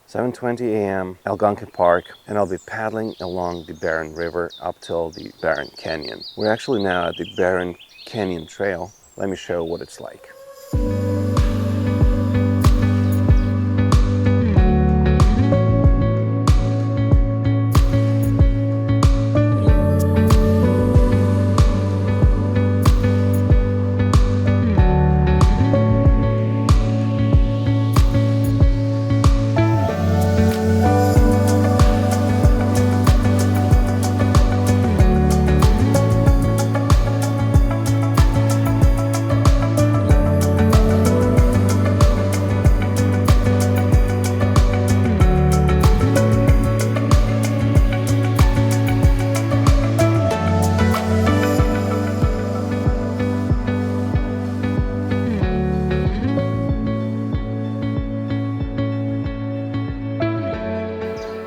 7:20 a.m. Algonquin Park, and I'll be paddling along the Barron River up till the Barron Canyon. We're actually now at the Barron Canyon Trail. Let me show what it's like.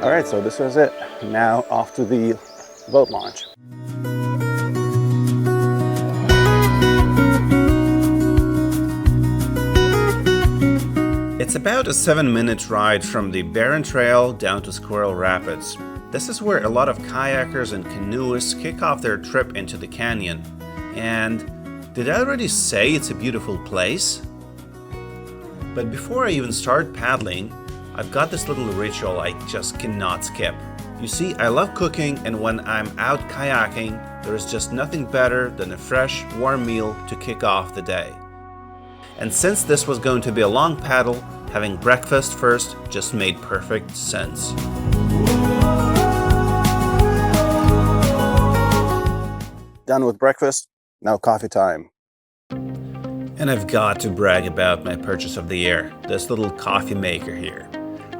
All right, so this was it. Now off to the boat launch. It's about a 7-minute ride from the Barron Trail down to Squirrel Rapids. This is where a lot of kayakers and canoeists kick off their trip into the canyon. And did I already say it's a beautiful place? But before I even start paddling, I've got this little ritual I just cannot skip. You see, I love cooking, and when I'm out kayaking, there is just nothing better than a fresh, warm meal to kick off the day. And since this was going to be a long paddle, having breakfast first just made perfect sense. Done with breakfast, now coffee time. And I've got to brag about my purchase of the year, this little coffee maker here.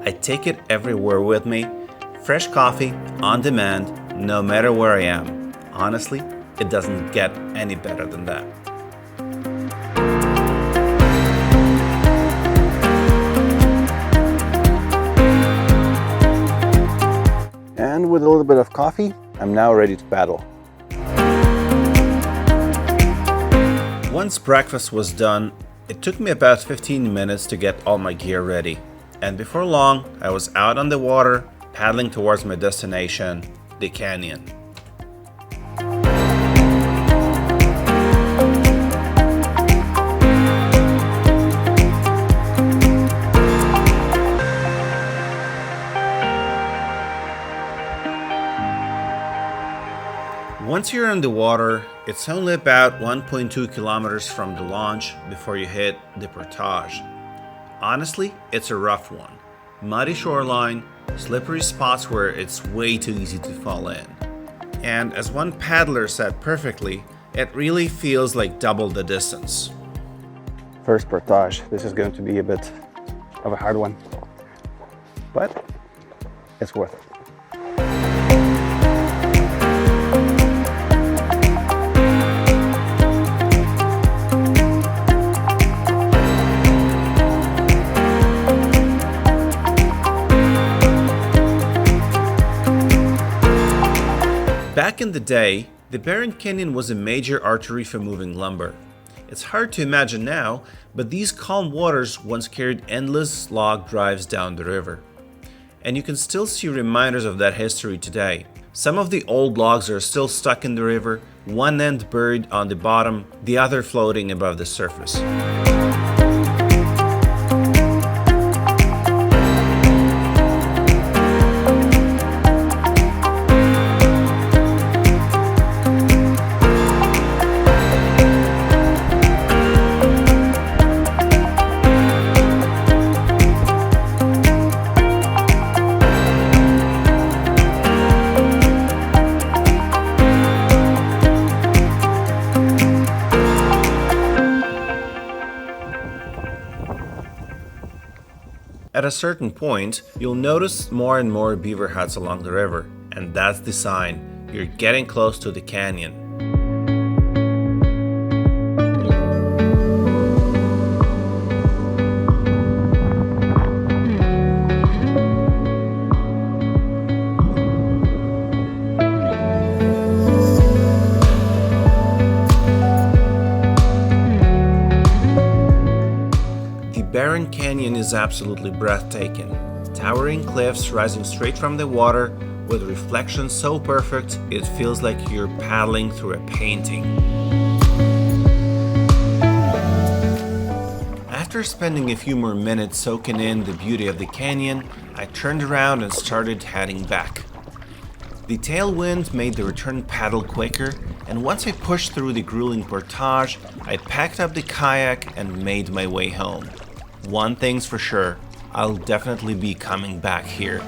I take it everywhere with me. Fresh coffee, on demand, no matter where I am. Honestly, it doesn't get any better than that. And with a little bit of coffee, I'm now ready to paddle. Once breakfast was done, it took me about 15 minutes to get all my gear ready. And before long, I was out on the water, paddling towards my destination, the canyon. Once you're in the water, it's only about 1.2 kilometers from the launch before you hit the portage. Honestly, it's a rough one. Muddy shoreline, slippery spots where it's way too easy to fall in. And as one paddler said perfectly, it really feels like double the distance. First portage. This is going to be a bit of a hard one, but it's worth it. Back in the day, the Barron Canyon was a major artery for moving lumber. It's hard to imagine now, but these calm waters once carried endless log drives down the river. And you can still see reminders of that history today. Some of the old logs are still stuck in the river, one end buried on the bottom, the other floating above the surface. At a certain point, you'll notice more and more beaver huts along the river, and that's the sign you're getting close to the canyon. Barron Canyon is absolutely breathtaking. Towering cliffs rising straight from the water with reflections so perfect it feels like you're paddling through a painting. After spending a few more minutes soaking in the beauty of the canyon, I turned around and started heading back. The tailwind made the return paddle quicker, and once I pushed through the grueling portage, I packed up the kayak and made my way home. One thing's for sure, I'll definitely be coming back here.